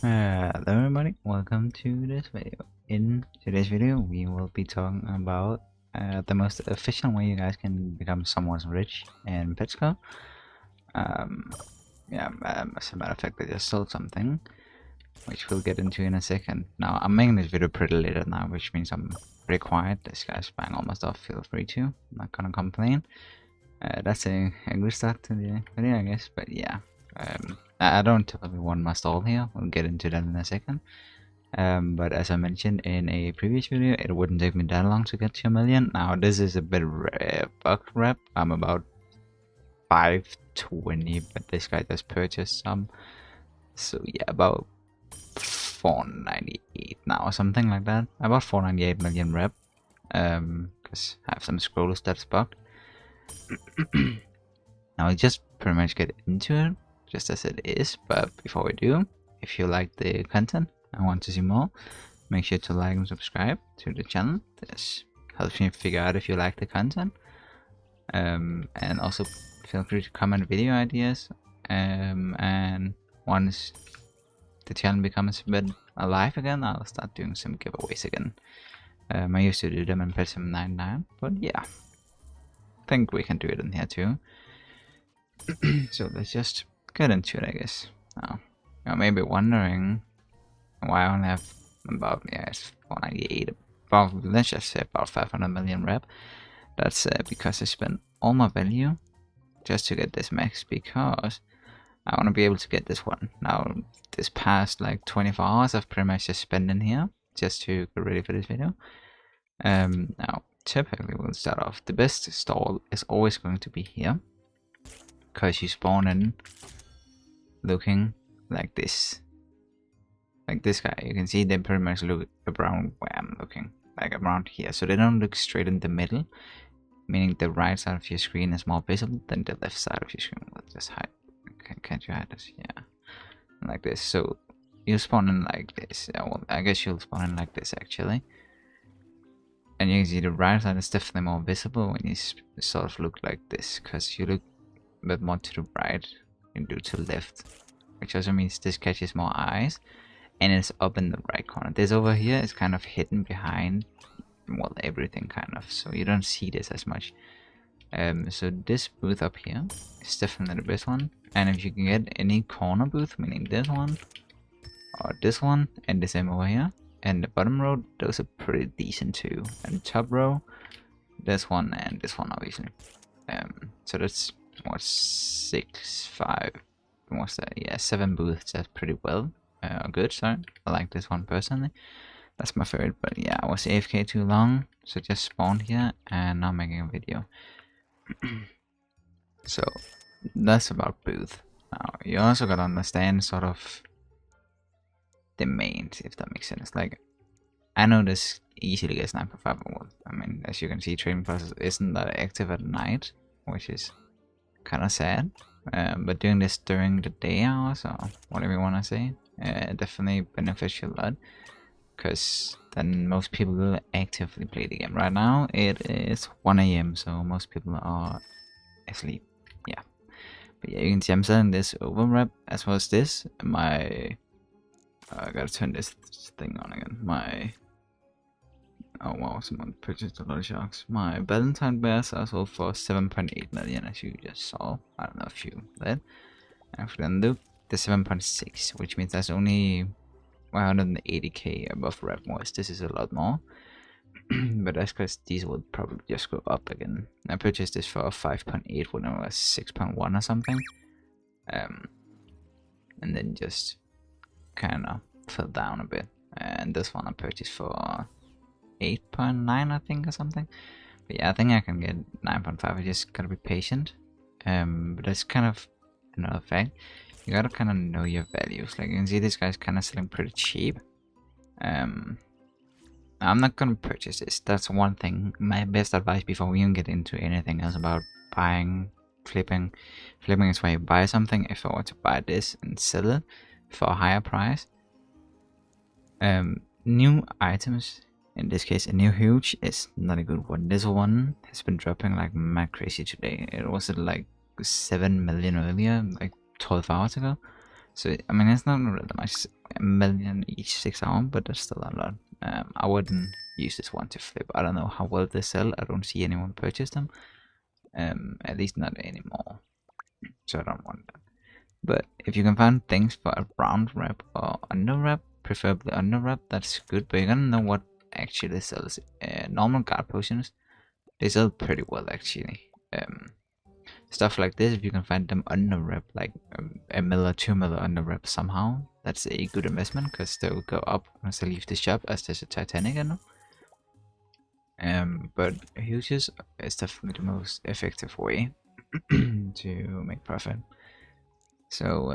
Hello everybody, welcome to this video. In today's video, we will be talking about the most efficient way you guys can become somewhat rich in Petsco. As a matter of fact, I just sold something, which we'll get into in a second. Now, I'm making this video pretty late at night, which means I'm pretty quiet. This guy's buying all my stuff, feel free to. I'm not gonna complain. That's a good start to the video, I guess, but yeah. I don't typically want my stall here, we'll get into that in a second. But as I mentioned in a previous video, it wouldn't take me that long to get to 1,000,000. Now this is a bit bug rep. I'm about 520, but this guy just purchased some. So yeah, about 498 now or something like that. About 498 million rep. Because I have some scrollers that's bugged. Now we just pretty much get into it, just as it is. But before we do, if you like the content and want to see more, make sure to like and subscribe to the channel. This helps me figure out if you like the content. And also feel free to comment video ideas. And once the channel becomes a bit alive again, I'll start doing some giveaways again. I used to do them in Petsum 99, but yeah, I think we can do it in here too. So let's just get into it, I guess. Now, you may be wondering why I only have about, it's 498, about, let's just say about 500 million rep. That's because I spent all my value just to get this max, because I want to be able to get this one. Now, this past like 24 hours, I've pretty much just spent in here just to get ready for this video. Now, typically we'll start off. The best stall is always going to be here, because you spawn in looking like this. Like this guy, you can see they pretty much look around where I'm looking, like around here. So they don't look straight in the middle, meaning the right side of your screen is more visible than the left side of your screen. Let's just hide. Can't you hide this? Yeah, like this. So you spawn in like this. Yeah, well, I guess you'll spawn in like this actually. And you can see the right side is definitely more visible when you sort of look like this, because you look a bit more to the right and do to the left, which also means this catches more eyes and it's up in the right corner. This over here is kind of hidden behind, well, everything kind of, so you don't see this as much. So this booth up here is definitely the best one, and if you can get any corner booth, meaning this one or this one and the same over here, and the bottom row, those are pretty decent too. And the top row, this one and this one obviously. So that's what, 6, 5, what's that? Yeah, 7 booths. That's pretty well. Good. Sorry, I like this one personally. That's my favorite. But yeah, I was AFK too long, so just spawned here and now making a video. So that's about booth. Now you also gotta understand sort of the mains, if that makes sense. Like, I know this easily gets 9.5. Well, I mean, as you can see, trading process isn't that active at night, which is kind of sad. But doing this during the day hours, or whatever you want to say, definitely beneficial a lot, because then most people will actively play the game. Right now it is 1 AM, so most people are asleep. Yeah, but yeah, you can see I'm selling this over rep as well as this. My I gotta turn this thing on again. My, oh wow, someone purchased a lot of sharks. My Valentine bears are sold for 7.8 million, as you just saw. I don't know if you read. After then look, the 7.6, which means that's only 180k above rep was. This is a lot more. But that's because these will probably just go up again. I purchased this for 5.8 when it was 6.1 or something. And then just kind of fell down a bit, and this one I purchased for 8.9 I think or something. But yeah, I think I can get 9.5. I just gotta be patient. But that's kind of another fact. You gotta kind of know your values. Like, you can see this guy's kind of selling pretty cheap. I'm not gonna purchase this. That's one thing. My best advice before we even get into anything else about buying, flipping is where you buy something. If I were to buy this and sell it for a higher price, new items, in this case a new huge, is not a good one. This one has been dropping like mad crazy today. It was at like 7 million earlier, like 12 hours ago. So I mean, it's not really much. a million each 6 hours, but that's still a lot. I wouldn't use this one to flip. I don't know how well they sell. I don't see anyone purchase them. At least not anymore. So I don't want that. But if you can find things for a round wrap or under wrap, preferably under wrap, that's good. But you're gonna know what actually sells. Normal guard potions, they sell pretty well actually. Stuff like this, if you can find them under wrap, like a mil or 2 mil under wrap somehow, that's a good investment because they will go up once they leave the shop, as there's a Titanic in them. But huges is definitely the most effective way to make profit. So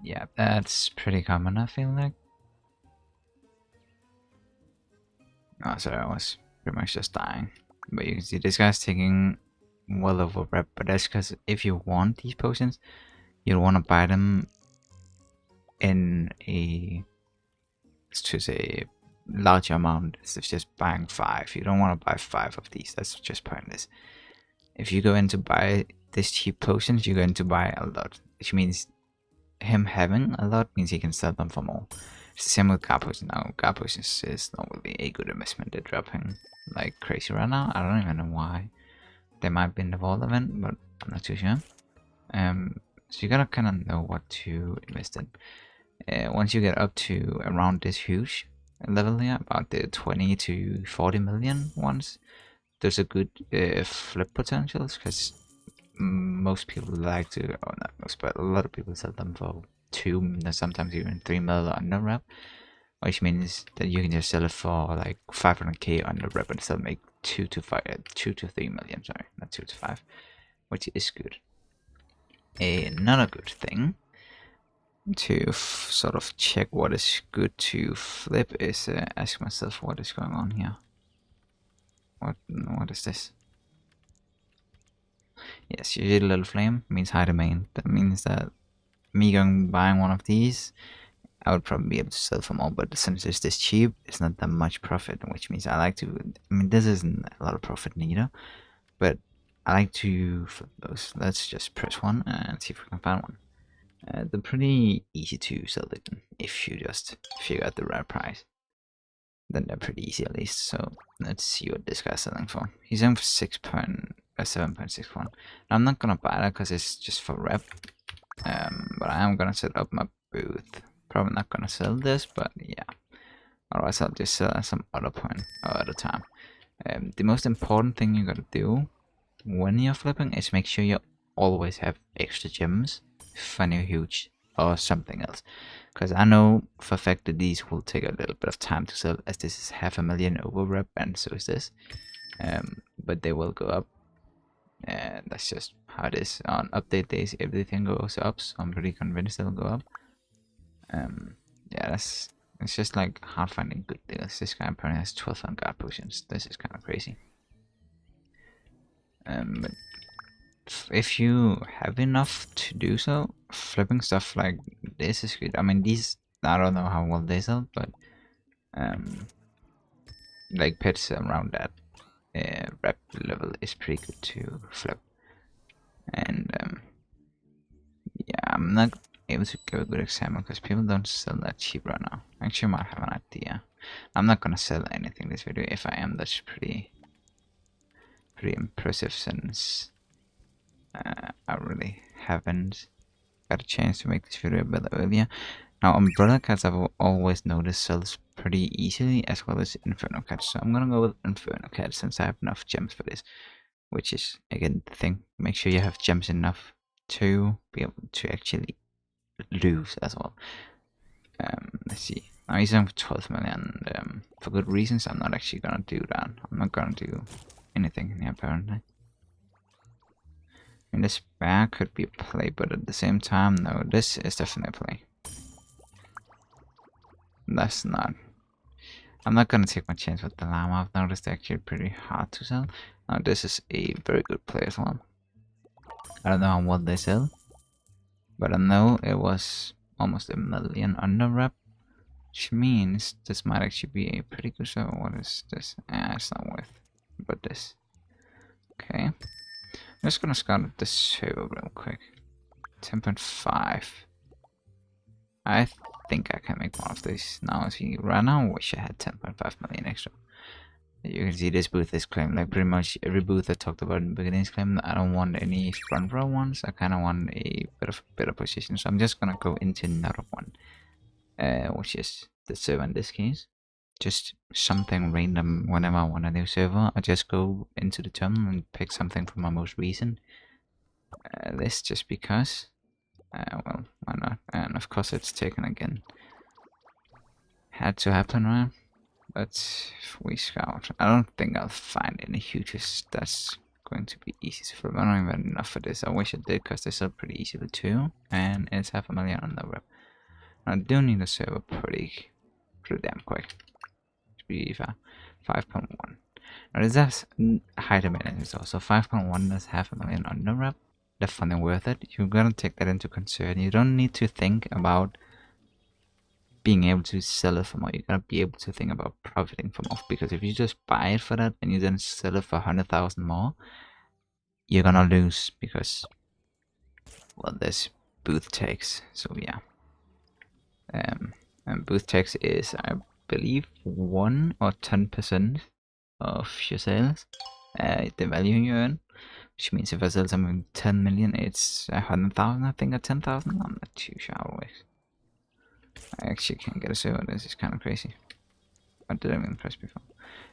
yeah, that's pretty common, I feel like. Oh, sorry, I was pretty much just dying. But you can see this guy's taking well over rep, but that's because if you want these potions, you'll want to buy them in a, let's just say, larger amount. It's just buying 5. You don't want to buy 5 of these, that's just pointless. If you go in to buy these cheap potions, you're going to buy a lot, which means him having a lot means he can sell them for more. It's the same with guard potions now. Guard potions is not really a good investment. They're dropping like crazy right now. I don't even know why. They might be in the vault event, but I'm not too sure. So you gotta kind of know what to invest in. Once you get up to around this huge level here, about the 20 to 40 million ones, there's a good flip potentials because most people like to, or not most, but a lot of people sell them for 2, sometimes even 3 mil under wrap, which means that you can just sell it for like 500k under wrap and still make 2 to 3 million. Sorry, not 2 to 5, which is good. Another good thing to sort of check what is good to flip is ask myself what is going on here. What is this? Yes, usually little flame means high demand. That means that me buying one of these, I would probably be able to sell for more, but since it's this cheap, it's not that much profit, which means I like to, I mean, this isn't a lot of profit neither, but I like to flip those. Let's just press one and see if we can find one. They're pretty easy to sell them if you just figure out the right price. Then they're pretty easy at least, so let's see what this guy's selling for. He's selling for 7.61. I'm not gonna buy that because it's just for rep, but I am gonna set up my booth. Probably not gonna sell this, but yeah. Otherwise I'll just sell at some other point or other time. The most important thing you gotta do when you're flipping is make sure you always have extra gems for new huge or something else. Because I know for a fact that these will take a little bit of time to sell, as this is 500,000 over rep and so is this. But they will go up. And that's just how it is. On update days, everything goes up, so I'm pretty convinced they'll go up. Yeah, it's just like hard finding good deals. This guy apparently has 12 on guard potions. This is kind of crazy. But if you have enough to do so, flipping stuff like this is good. I mean, these, I don't know how well they sell, but like pets around that rep level is pretty good to flip. And yeah, I'm not able to give a good example because people don't sell that cheap right now. Actually, I might have an idea. I'm not gonna sell anything this video. If I am, that's pretty impressive since I really haven't got a chance to make this video a bit earlier. Now, Umbrella Cats I've always noticed sells pretty easily, as well as Inferno Cats. So I'm gonna go with Inferno Cats since I have enough gems for this. Which is, again, the thing. Make sure you have gems enough to be able to actually lose as well. Let's see. Now he's on for 12 million. For good reasons, I'm not actually gonna do that. I'm not gonna do anything in here, apparently. I mean, this bear could be a play, but at the same time, no, this is definitely a play. That's not. I'm not gonna take my chance with the llama. I've noticed they're actually pretty hard to sell. Now this is a very good play as well. I don't know how well they sell, but I know it was almost 1 million under rep, which means this might actually be a pretty good show. What is this? It's not worth, but this. Okay, I'm just gonna scout this server real quick. 10.5. I think I can make one of these now. See, right now I wish I had 10.5 million extra. You can see this booth is claimed, like pretty much every booth I talked about in the beginning is claimed. I don't want any front row ones. I kind of want a bit of a better position, so I'm just gonna go into another one, which is the server in this case. Just something random. Whenever I want a new server, I just go into the terminal and pick something from my most recent list, just because. Well, why not? And of course it's taken again. Had to happen, right? But if we scout, I don't think I'll find any huges. That's going to be easy to fill. I don't even have enough for this. I wish I did, because they sell pretty easy for 2, and it's 500,000 on the rep. I do need a server pretty damn quick. To be fair, 5.1. Now this has high demand as well, so 5.1 is 500,000 on the rep. Definitely worth it. You're gonna take that into consideration. You don't need to think about being able to sell it for more. You gotta be able to think about profiting from more, because if you just buy it for that and you then sell it for 100,000 more, you're gonna lose, because, well, there's booth tax. So yeah, and booth tax is, I believe, 1 or 10% of your sales, the value you earn. Which means if I sell something 10 million, it's 100,000, I think, or 10,000. I'm not too sure always. I actually can't get a server. This is kind of crazy. I didn't even press before.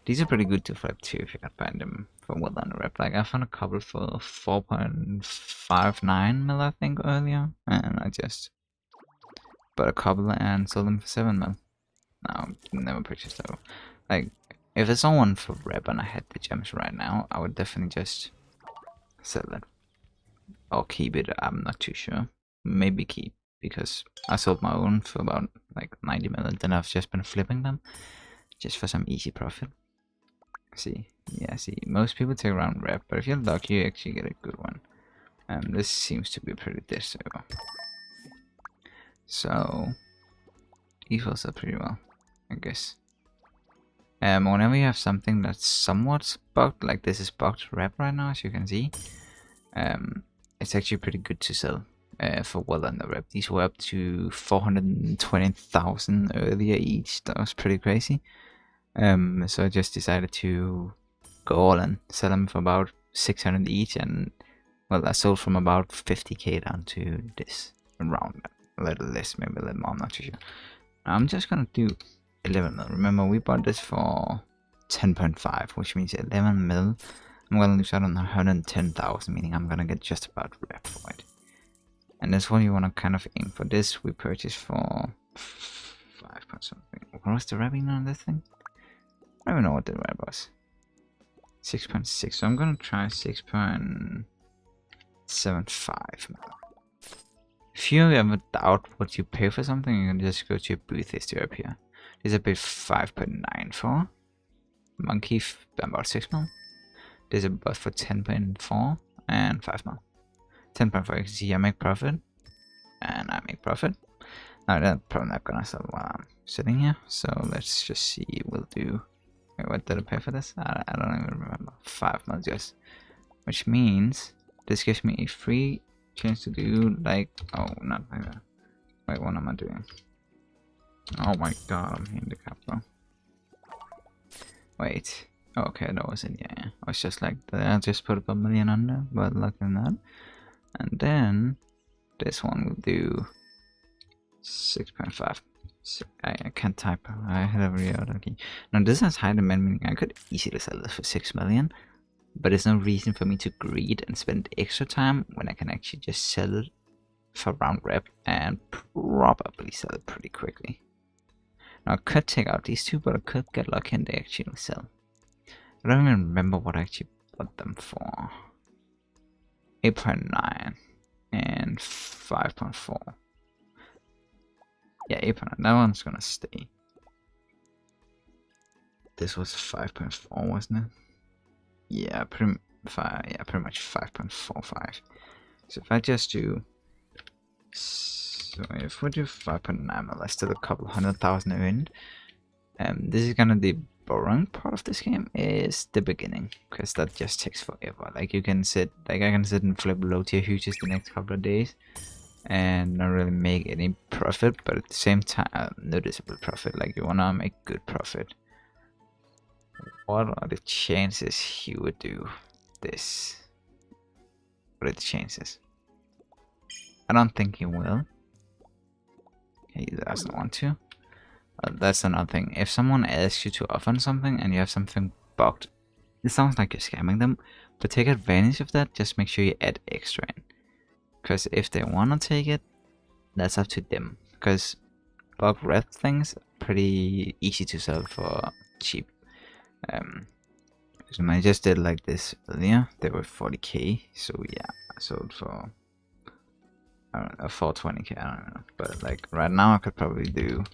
These are pretty good to flip too if you can find them for well under rep. Like I found a couple for 4.59 mil, I think, earlier, and I just bought a couple and sold them for 7 mil. No, never purchased that. Like if there's someone for rep and I had the gems right now, I would definitely just sell it or keep it. I'm not too sure. Maybe keep, because I sold my own for about like 90 million, and I've just been flipping them just for some easy profit. See, yeah, see, most people take around rep, but if you're lucky, you actually get a good one. This seems to be pretty dead server. So equals up pretty well, I guess. Whenever you have something that's somewhat bugged, like this is bugged rep right now, as you can see, it's actually pretty good to sell for well under rep. These were up to 420,000 earlier each. That was pretty crazy. So I just decided to go all in, sell them for about 600 each, and well, I sold from about 50k down to this, around a little less, maybe a little more, I'm not too sure. I'm just gonna do 11 mil. Remember, we bought this for 10.5, which means 11 mil. I'm gonna lose out on 110,000, meaning I'm gonna get just about rep for it. And that's what you wanna kind of aim for. This we purchased for 5 point something. What was the repping on this thing? I don't even know what the rep was. 6.6. So I'm gonna try 6.75 mil. If you ever doubt what you pay for something, you can just go to your booth history up here. There's a bid 5.94. Monkey about 6 mil. There's a bot for 10.4 and 5 mil. 10.4, you can see I make profit, and I make profit. Now that's probably not gonna sell while I'm sitting here, so let's just see. We'll do. Wait, what did I pay for this? I don't even remember. 5 mil just, which means this gives me a free chance to do like, oh, not like that. Wait, what am I doing? Oh my god, I'm handicapped, bro. Wait. Okay, that was it, yeah. I was just like, I just put up 1 million under, but look at that. And then, this one will do 6.5. I can't type, I had a real key. Now this has high demand, meaning I could easily sell this for 6 million. But there's no reason for me to greed and spend extra time when I can actually just sell it for round rep and probably sell it pretty quickly. Now I could take out these two, but I could get lucky and they actually sell. I don't even remember what I actually bought them for. 8.9 and 5.4. Yeah, 8.9. That one's gonna stay. This was 5.4, wasn't it? Yeah, pretty much 5.45. So if I just do, so if we do 5.9, let's do a couple 100,000 earned. This is gonna be the boring part of this game, is the beginning, because that just takes forever. Like you can sit, like I can sit and flip low tier huges the next couple of days, and not really make any profit, but at the same time noticeable profit. Like you wanna make good profit. What are the chances he would do this? What are the chances? I don't think he will. He doesn't want to. That's another thing. If someone asks you to offer something and you have something bugged, it sounds like you're scamming them, but take advantage of that. Just make sure you add extra in. Because if they want to take it, that's up to them. Because bug red things are pretty easy to sell for cheap. So I just did like this earlier. They were 40k, so yeah, I sold for I don't know, 420k. I don't know, but like right now I could probably do.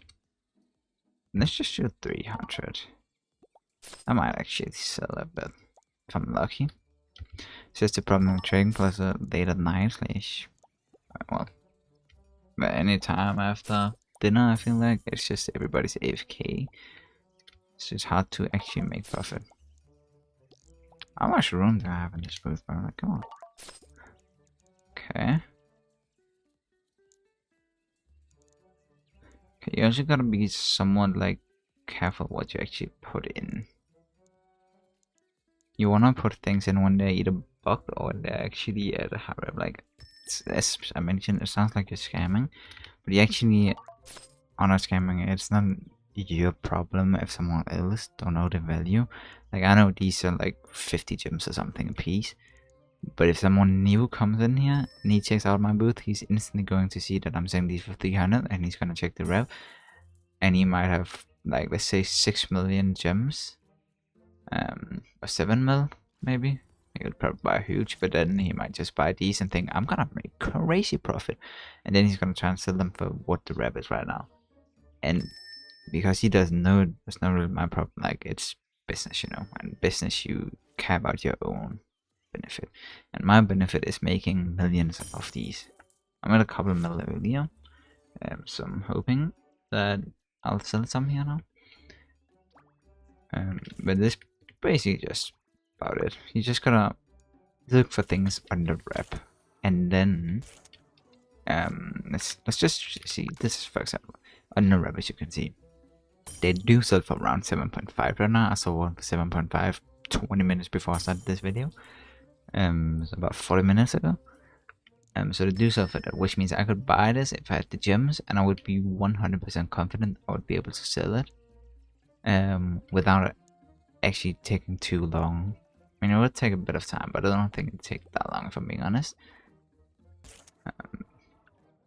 Let's just do 300. I might actually sell a bit if I'm lucky. It's just a problem with trading plus a late at night slash. Well, but any time after dinner, I feel like it's just everybody's AFK. It's just hard to actually make profit. How much room do I have in this booth? Bro? Like, come on. Okay. Okay, you also gotta be somewhat like careful what you actually put in. You wanna put things in when they're either bugged or they're actually at a high rep. Like, as I mentioned, it sounds like you're scamming, but you actually are not scamming. It's not your problem if someone else don't know the value. Like, I know these are like 50 gems or something a piece, but if someone new comes in here and he checks out my booth, he's instantly going to see that I'm selling these for 300, and he's gonna check the rev, and he might have like, let's say 6 million gems, or 7 mil maybe. He would probably buy huge, but then he might just buy these and think I'm gonna make crazy profit, and then he's gonna try and sell them for what the rev is right now. And because he doesn't know, that's not really my problem. Like, it's business, you know, and business, you care about your own benefit, and my benefit is making millions of these. I'm at a couple mil earlier, so I'm hoping that I'll sell some here now. But this basically just about it. You just gotta look for things under rep, and then let's just see. This is, for example, under rep, as you can see. They do sell for around 7.5 right now. I saw one for 7.5 20 minutes before I started this video. It's about 40 minutes ago. So they do sell for that, which means I could buy this if I had the gems, and I would be 100% confident I would be able to sell it. Without actually taking too long. I mean, it would take a bit of time, but I don't think it'd take that long, if I'm being honest.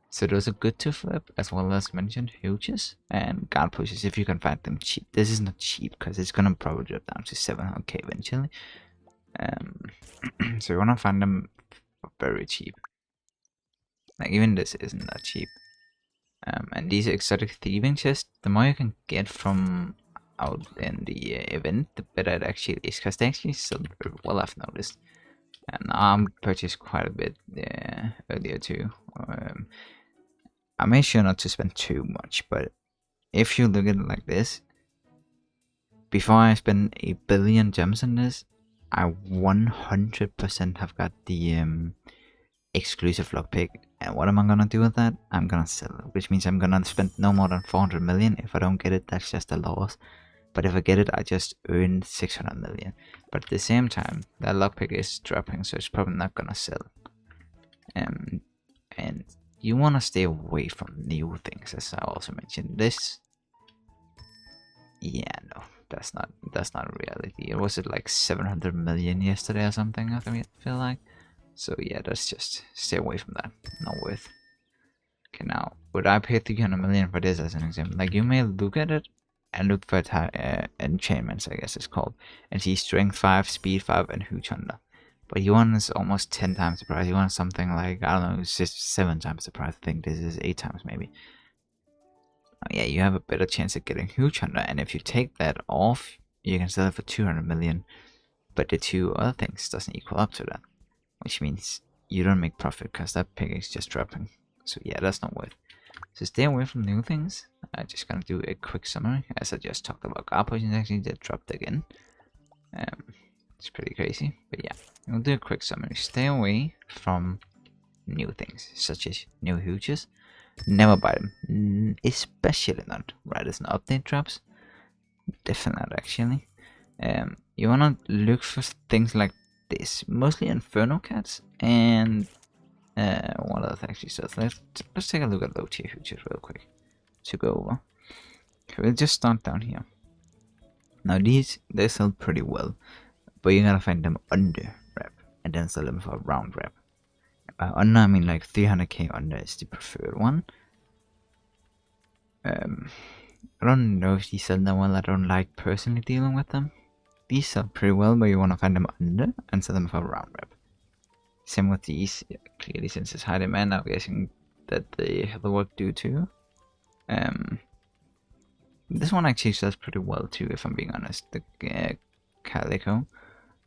So those are good to flip, as well as mentioned huges and guard pushes if you can find them cheap. This is not cheap because it's gonna probably drop down to 700k eventually. So you wanna find them very cheap. Like, even this isn't that cheap. And these exotic thieving chests, the more you can get from out in the event, the better it actually is, because they actually sell very well, I've noticed. And I purchased quite a bit earlier too. I made sure not to spend too much, but if you look at it like this, before I spend 1 billion gems on this, I 100% have got the exclusive lockpick. And what am I gonna do with that? I'm gonna sell it, which means I'm gonna spend no more than 400 million. If I don't get it, that's just a loss. But if I get it, I just earn 600 million. But at the same time, that lockpick is dropping, so it's probably not gonna sell. And you want to stay away from new things, as I also mentioned. This, yeah, no, that's not reality. It was like 700 million yesterday or something, I feel like. So yeah, that's just stay away from that. Not worth. Okay, now would I pay 300 million for this as an example? Like, you may look at it and look for enchantments, I guess it's called, and see strength 5, speed 5, and huge hunter. But you want is almost 10 times the price. You want something like, I don't know, it's just 7 times the price. I think this is 8 times maybe. Yeah, you have a better chance of getting huge hunter, and if you take that off, you can sell it for 200 million. But the two other things doesn't equal up to that, which means you don't make profit because that pig is just dropping. So yeah, that's not worth. So stay away from new things. I'm just gonna do a quick summary, as I just talked about. Guard potions actually did dropped again. It's pretty crazy, but yeah, we'll do a quick summary. Stay away from new things, such as new huges. Never buy them, especially not right as an update drops. Definitely not, actually. You wanna look for things like this, mostly Inferno Cats, and what else actually? So let's take a look at low tier huges real quick to go over. Okay, we'll just start down here. Now these, they sell pretty well, but you gotta find them under rep and then sell them for around rep. By under I mean like 300k under is the preferred one. I don't know if these sell that well. I don't like personally dealing with them. These sell pretty well, but you want to find them under and sell them for around rep. Same with these. Yeah, clearly, since it's high demand, I'm guessing that they have the work due too. This one actually sells pretty well too, if I'm being honest. The Calico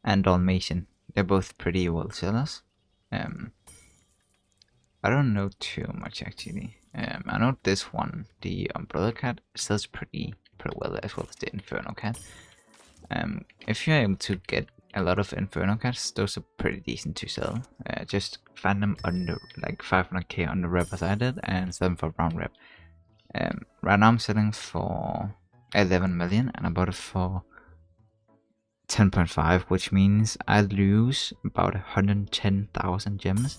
and Dalmatian, they're both pretty well sellers. I don't know too much actually. I know this one, the Umbrella Cat, sells pretty well, as well as the Inferno Cat. If you're able to get a lot of Inferno Cats, those are pretty decent to sell. Just find them under like 500k on the rep as I did, and sell them for round rep. Right now I'm selling for 11 million, and I bought it for 10.5, which means I lose about 110,000 gems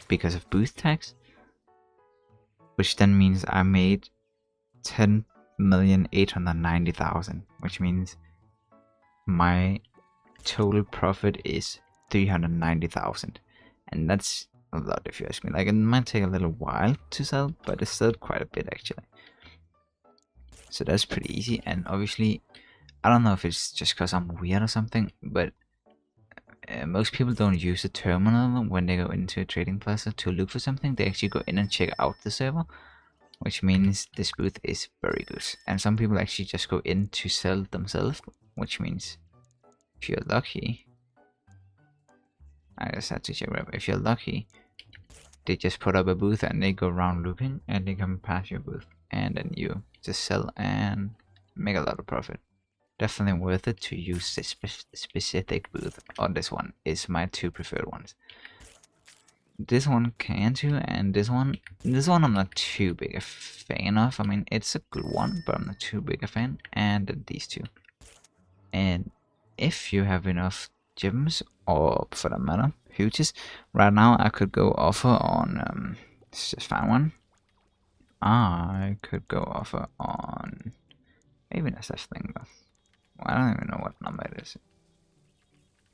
because of boost tax, which then means I made 10,890,000, which means my total profit is 390,000, and that's a lot if you ask me. Like, it might take a little while to sell, but it's still quite a bit actually. So that's pretty easy, and obviously I don't know if it's just because I'm weird or something, but most people don't use the terminal when they go into a trading plaza to look for something. They actually go in and check out the server, which means this booth is very good. And some people actually just go in to sell themselves, which means if you're lucky, I just had to check it up. If you're lucky, they just put up a booth and they go around looking and they come past your booth, and then you just sell and make a lot of profit. Definitely worth it to use this specific booth, or this one is my two preferred ones. This one can too, and this one I'm not too big a fan of. I mean, it's a good one, but I'm not too big a fan. And then these two. And if you have enough gems, or for that matter, huges, right now I could go offer on, let's just find one. I could go offer on, maybe that's that thing though. Well, I don't even know what number it is.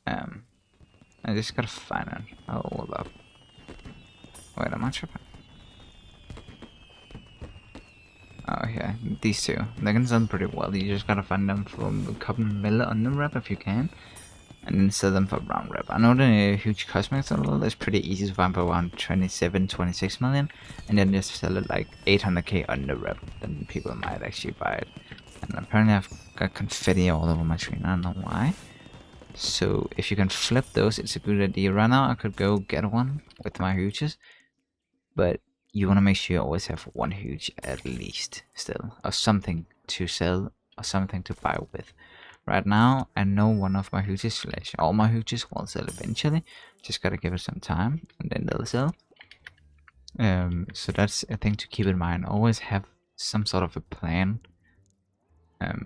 I just gotta find it. Oh, hold up. Wait, am I tripping? Oh yeah, these two. They can sound pretty well. You just gotta find them from a couple mil on the rep if you can, and then sell them for round rep. I know the huge cosmetics is pretty easy to find for around 27-26 million, and then just sell it like 800k on the rep. Then people might actually buy it. And apparently I've got confetti all over my screen. I don't know why. So if you can flip those, it's a good idea. Right now I could go get one with my huges, but you want to make sure you always have one huge at least still, or something to sell or something to buy with. Right now I know one of my huges / all my huges will sell eventually. Just gotta give it some time and then they'll sell. So that's a thing to keep in mind. Always have some sort of a plan.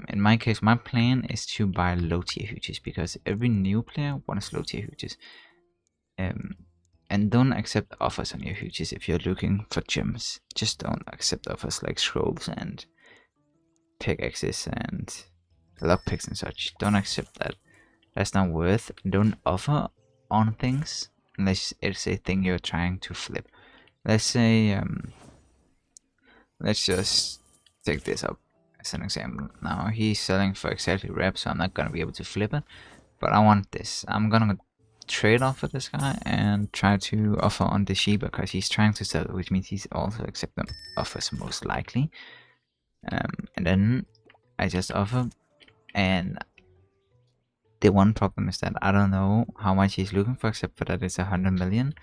In my case, my plan is to buy low tier huges because every new player wants low tier huges. And don't accept offers on your huges if you're looking for gems. Just don't accept offers like scrolls and pickaxes and lockpicks and such. Don't accept that. That's not worth. Don't offer on things unless it's a thing you're trying to flip. Let's say, let's just take this up as an example. Now he's selling for exactly rep, so I'm not gonna be able to flip it, but I want this. I'm gonna trade off with this guy and try to offer on the Sheba because he's trying to sell it, which means he's also accepting offers most likely. And then I just offer, and the one problem is that I don't know how much he's looking for, except for that it's 100 million.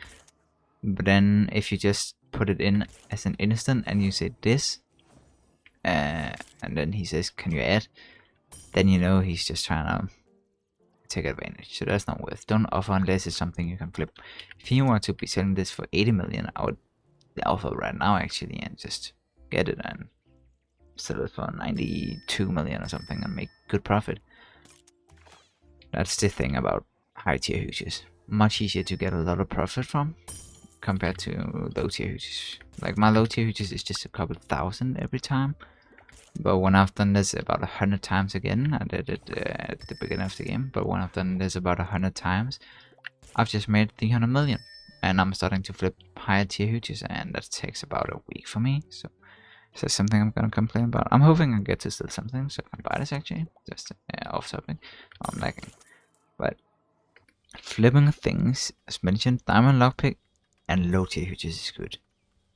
But then if you just put it in as an instant and you say this, and then he says, can you add? Then you know he's just trying to take advantage. So that's not worth. Don't offer unless it's something you can flip. If you want to be selling this for 80 million, I would offer right now actually, and just get it and sell it for 92 million or something and make good profit. That's the thing about high tier huges. Much easier to get a lot of profit from compared to low tier huges. Like my low tier huges is just a couple thousand every time. But when I've done this about 100 times again, I did it at the beginning of the game, but when I've done this about 100 times, I've just made 300 million. And I'm starting to flip higher tier huges, and that takes about a week for me. So is that something I'm gonna complain about? I'm hoping I get to steal something, so I can buy this actually. Just off topic. I'm lagging. But flipping things, as mentioned, diamond lockpick and low tier huges is good.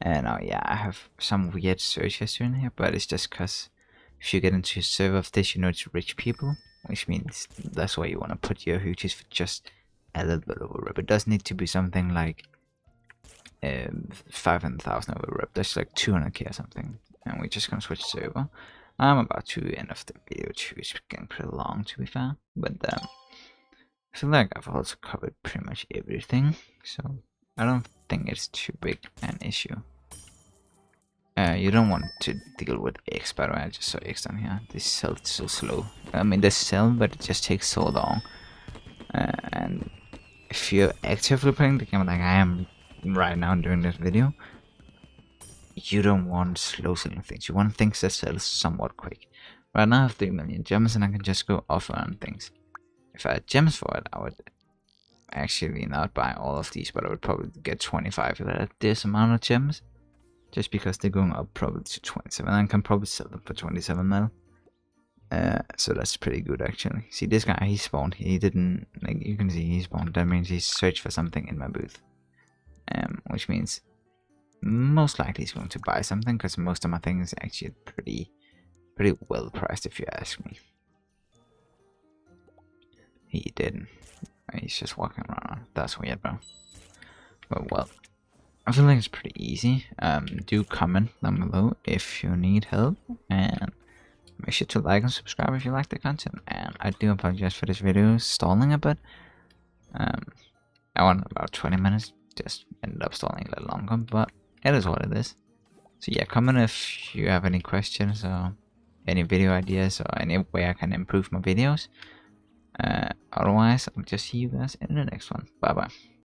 And yeah, I have some weird search history in here, but it's just because if you get into a server of this, you know it's rich people, which means that's why you want to put your huges for just a little bit over rep. It doesn't need to be something like 500,000 over rep. That's like 200k or something. And we're just gonna switch server. I'm about to end of the video too. It's getting pretty long to be fair, but I feel like I've also covered pretty much everything, so I don't think it's too big an issue. You don't want to deal with X, by the way. I just saw X down here. This cell is so slow. I mean, they sell, but it just takes so long. And if you're actively playing the game like I am right now during this video, you don't want slow selling things. You want things that sell somewhat quick. Right now I have 3 million gems and I can just go offer on things. If I had gems for it, I would actually not buy all of these, but I would probably get 25 if I had this amount of gems. Just because they're going up probably to 27. I can probably sell them for 27 mil. So that's pretty good actually. See, this guy, he spawned. He didn't, like, you can see he spawned. That means he searched for something in my booth. Which means most likely he's going to buy something, because most of my things are actually pretty well priced if you ask me. He didn't. He's just walking around. That's weird, bro. But well, I feel like it's pretty easy. Do comment down below if you need help, and make sure to like and subscribe if you like the content. And I do apologize for this video stalling a bit. I went about 20 minutes, just ended up stalling a little longer, but it is what it is. So yeah, comment if you have any questions or any video ideas or any way I can improve my videos. Otherwise, I'll just see you guys in the next one. Bye bye.